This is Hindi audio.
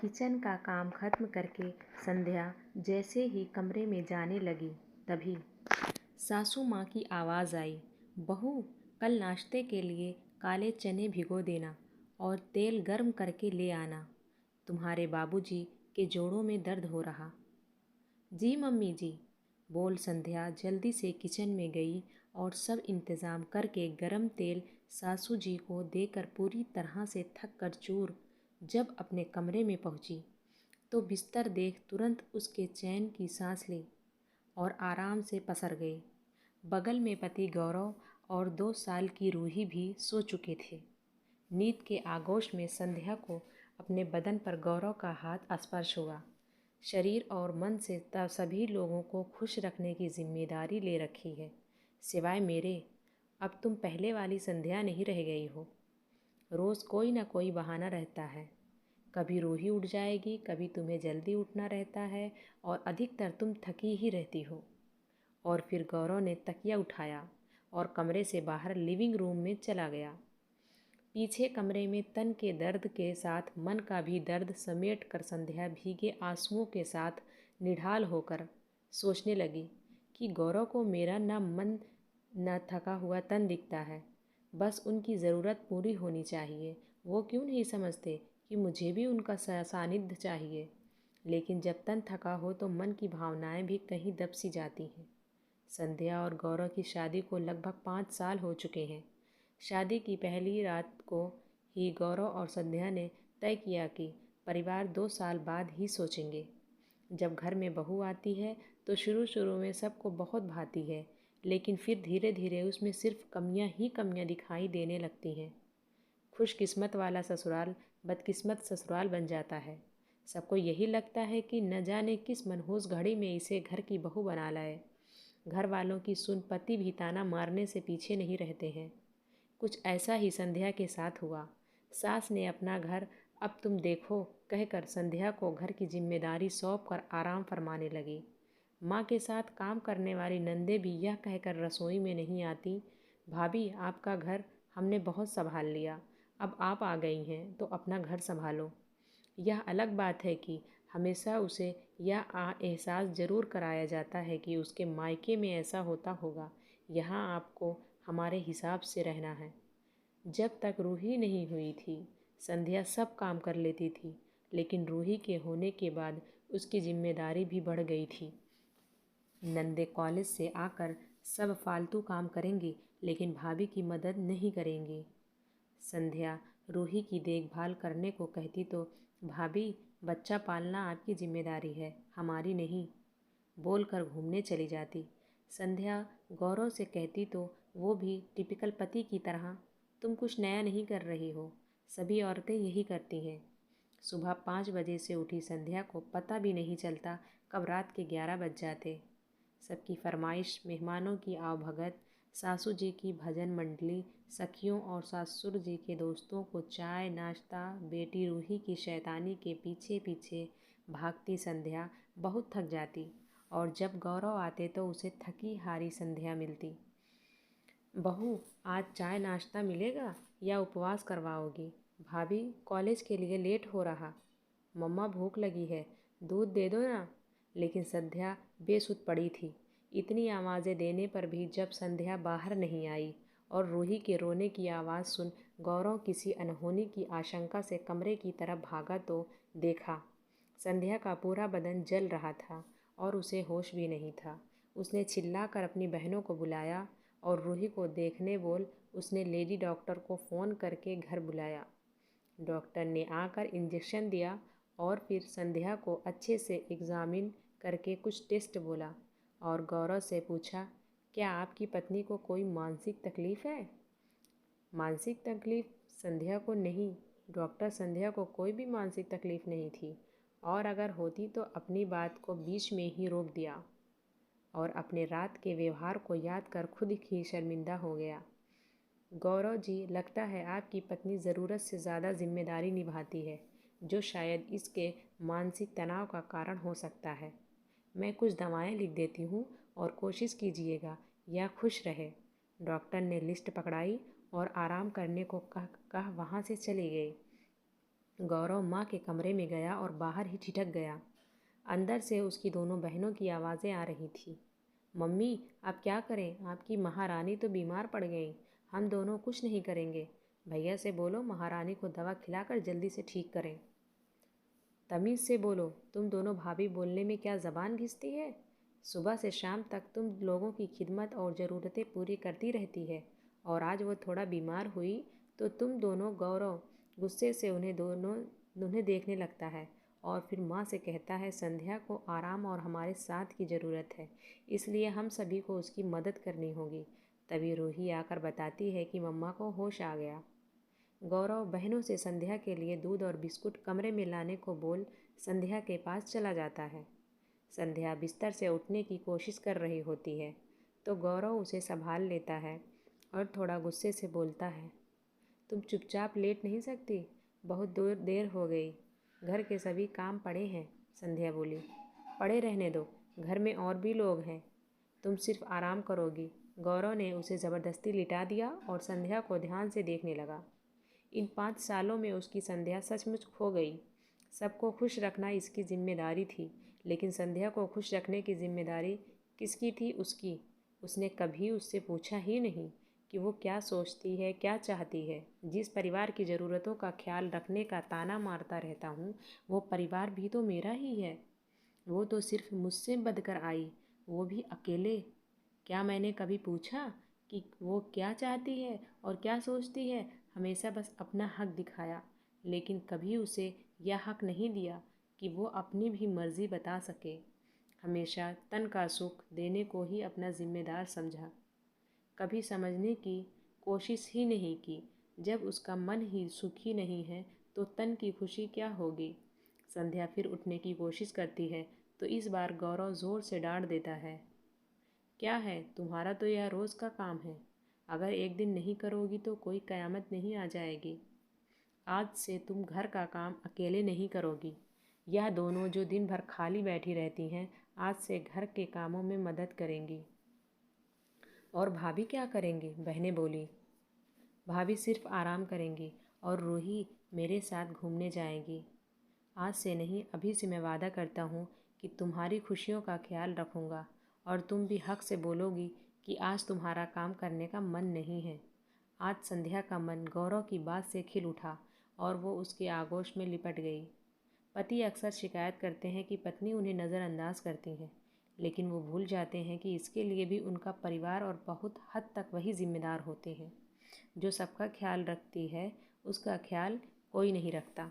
किचन का काम खत्म करके संध्या जैसे ही कमरे में जाने लगी तभी सासू माँ की आवाज़ आई, बहू कल नाश्ते के लिए काले चने भिगो देना और तेल गर्म करके ले आना। तुम्हारे बाबूजी के जोड़ों में दर्द हो रहा। जी मम्मी जी, बोल संध्या जल्दी से किचन में गई और सब इंतज़ाम करके गरम तेल सासू जी को देकर पूरी तरह से थक कर चूर जब अपने कमरे में पहुंची तो बिस्तर देख तुरंत उसके चैन की सांस ली और आराम से पसर गई। बगल में पति गौरव और 2 साल की रूही भी सो चुके थे। नींद के आगोश में संध्या को अपने बदन पर गौरव का हाथ स्पर्श हुआ। शरीर और मन से तब सभी लोगों को खुश रखने की जिम्मेदारी ले रखी है, सिवाय मेरे। अब तुम पहले वाली संध्या नहीं रह गई हो। रोज़ कोई ना कोई बहाना रहता है। कभी रूही उठ जाएगी, कभी तुम्हें जल्दी उठना रहता है और अधिकतर तुम थकी ही रहती हो। और फिर गौरव ने तकिया उठाया और कमरे से बाहर लिविंग रूम में चला गया। पीछे कमरे में तन के दर्द के साथ मन का भी दर्द समेट कर संध्या भीगे आंसुओं के साथ निढाल होकर सोचने लगी कि गौरव को मेरा न मन न थका हुआ तन दिखता है। बस उनकी ज़रूरत पूरी होनी चाहिए। वो क्यों नहीं समझते कि मुझे भी उनका सानिध्य चाहिए। लेकिन जब तन थका हो तो मन की भावनाएं भी कहीं दब सी जाती हैं। संध्या और गौरव की शादी को लगभग 5 साल हो चुके हैं। शादी की पहली रात को ही गौरव और संध्या ने तय किया कि परिवार 2 साल बाद ही सोचेंगे। जब घर में बहू आती है तो शुरू शुरू में सबको बहुत भाती है, लेकिन फिर धीरे धीरे उसमें सिर्फ कमियां ही कमियां दिखाई देने लगती हैं। खुशकिस्मत वाला ससुराल बदकिस्मत ससुराल बन जाता है। सबको यही लगता है कि न जाने किस मनहूस घड़ी में इसे घर की बहू बना लाए। घर वालों की सुन पति भी ताना मारने से पीछे नहीं रहते हैं। कुछ ऐसा ही संध्या के साथ हुआ। सास ने अपना घर अब तुम देखो कहकर संध्या को घर की जिम्मेदारी सौंप कर आराम फरमाने लगी। माँ के साथ काम करने वाली नंदे भी यह कहकर रसोई में नहीं आती, भाभी आपका घर हमने बहुत संभाल लिया, अब आप आ गई हैं तो अपना घर संभालो। यह अलग बात है कि हमेशा उसे यह एहसास ज़रूर कराया जाता है कि उसके मायके में ऐसा होता होगा। यहाँ आपको हमारे हिसाब से रहना है। जब तक रूही नहीं हुई थी संध्या सब काम कर लेती थी, लेकिन रूही के होने के बाद उसकी जिम्मेदारी भी बढ़ गई थी। नंदे कॉलेज से आकर सब फालतू काम करेंगी, लेकिन भाभी की मदद नहीं करेंगी। संध्या रूही की देखभाल करने को कहती तो भाभी बच्चा पालना आपकी जिम्मेदारी है, हमारी नहीं, बोलकर घूमने चली जाती। संध्या गौरव से कहती तो वो भी टिपिकल पति की तरह, तुम कुछ नया नहीं कर रही हो, सभी औरतें यही करती हैं। सुबह 5 बजे से उठी संध्या को पता भी नहीं चलता कब रात के 11 बज जाते। सबकी फरमाइश, मेहमानों की आवभगत, सासू जी की भजन मंडली, सखियों और ससुर जी के दोस्तों को चाय नाश्ता, बेटी रूही की शैतानी के पीछे पीछे भागती संध्या बहुत थक जाती और जब गौरव आते तो उसे थकी हारी संध्या मिलती। बहू आज चाय नाश्ता मिलेगा या उपवास करवाओगी? भाभी कॉलेज के लिए लेट हो रहा। मम्मा भूख लगी है, दूध दे दो ना। लेकिन संध्या बेसुध पड़ी थी। इतनी आवाज़ें देने पर भी जब संध्या बाहर नहीं आई और रूही के रोने की आवाज़ सुन गौरव किसी अनहोनी की आशंका से कमरे की तरफ भागा तो देखा संध्या का पूरा बदन जल रहा था और उसे होश भी नहीं था। उसने चिल्लाकर अपनी बहनों को बुलाया और रूही को देखने बोल उसने लेडी डॉक्टर को फ़ोन करके घर बुलाया। डॉक्टर ने आकर इंजेक्शन दिया और फिर संध्या को अच्छे से एग्ज़ामिन करके कुछ टेस्ट बोला और गौरव से पूछा, क्या आपकी पत्नी को कोई मानसिक तकलीफ़ है? मानसिक तकलीफ़? संध्या को नहीं। डॉक्टर संध्या को कोई भी मानसिक तकलीफ़ नहीं थी और अगर होती तो अपनी बात को बीच में ही रोक दिया और अपने रात के व्यवहार को याद कर खुद ही शर्मिंदा हो गया। गौरव जी, लगता है आपकी पत्नी ज़रूरत से ज़्यादा जिम्मेदारी निभाती है, जो शायद इसके मानसिक तनाव का कारण हो सकता है। मैं कुछ दवाएं लिख देती हूँ और कोशिश कीजिएगा या खुश रहे। डॉक्टर ने लिस्ट पकड़ाई और आराम करने को कह वहाँ से चली गई। गौरव माँ के कमरे में गया और बाहर ही ठिठक गया। अंदर से उसकी दोनों बहनों की आवाज़ें आ रही थी। मम्मी, अब क्या करें? आपकी महारानी तो बीमार पड़ गई। हम दोनों कुछ नहीं करेंगे। भैया से बोलो महारानी को दवा खिलाकर जल्दी से ठीक करें। तमीज़ से बोलो, तुम दोनों भाभी बोलने में क्या ज़बान घिसती है? सुबह से शाम तक तुम लोगों की खिदमत और ज़रूरतें पूरी करती रहती है, और आज वो थोड़ा बीमार हुई तो तुम दोनों गौरव गुस्से से उन्हें देखने लगता है और फिर माँ से कहता है संध्या को आराम और हमारे साथ की ज़रूरत है, इसलिए हम सभी को उसकी मदद करनी होगी। तभी रूही आकर बताती है कि मम्मा को होश आ गया। गौरव बहनों से संध्या के लिए दूध और बिस्कुट कमरे में लाने को बोल संध्या के पास चला जाता है। संध्या बिस्तर से उठने की कोशिश कर रही होती है तो गौरव उसे संभाल लेता है और थोड़ा गुस्से से बोलता है, तुम चुपचाप लेट नहीं सकती? बहुत देर हो गई, घर के सभी काम पड़े हैं। संध्या बोली, पड़े रहने दो, घर में और भी लोग हैं, तुम सिर्फ आराम करोगी। गौरव ने उसे ज़बरदस्ती लिटा दिया और संध्या को ध्यान से देखने लगा। इन 5 सालों में उसकी संध्या सचमुच खो गई। सबको खुश रखना इसकी जिम्मेदारी थी, लेकिन संध्या को खुश रखने की जिम्मेदारी किसकी थी? उसकी। उसने कभी उससे पूछा ही नहीं कि वो क्या सोचती है, क्या चाहती है। जिस परिवार की ज़रूरतों का ख्याल रखने का ताना मारता रहता हूँ, वो परिवार भी तो मेरा ही है। वो तो सिर्फ मुझसे बदकर आई, वो भी अकेले। क्या मैंने कभी पूछा कि वो क्या चाहती है और क्या सोचती है? हमेशा बस अपना हक दिखाया, लेकिन कभी उसे यह हक नहीं दिया कि वो अपनी भी मर्ज़ी बता सके। हमेशा तन का सुख देने को ही अपना जिम्मेदार समझा, कभी समझने की कोशिश ही नहीं की। जब उसका मन ही सुखी नहीं है तो तन की खुशी क्या होगी? संध्या फिर उठने की कोशिश करती है तो इस बार गौरव ज़ोर से डांट देता है, क्या है तुम्हारा तो यह रोज़ का काम है। अगर एक दिन नहीं करोगी तो कोई क़यामत नहीं आ जाएगी। आज से तुम घर का काम अकेले नहीं करोगी। यह दोनों जो दिन भर खाली बैठी रहती हैं, आज से घर के कामों में मदद करेंगी। और भाभी क्या करेंगी? बहनें बोली, भाभी सिर्फ आराम करेंगी और रूही मेरे साथ घूमने जाएगी। आज से नहीं, अभी से मैं वादा करता हूँ कि तुम्हारी खुशियों का ख्याल रखूँगा, और तुम भी हक से बोलोगी कि आज तुम्हारा काम करने का मन नहीं है। आज संध्या का मन गौरव की बात से खिल उठा और वो उसके आगोश में लिपट गई। पति अक्सर शिकायत करते हैं कि पत्नी उन्हें नज़रअंदाज करती है, लेकिन वो भूल जाते हैं कि इसके लिए भी उनका परिवार और बहुत हद तक वही जिम्मेदार होते हैं। जो सबका ख्याल रखती है उसका ख्याल कोई नहीं रखता।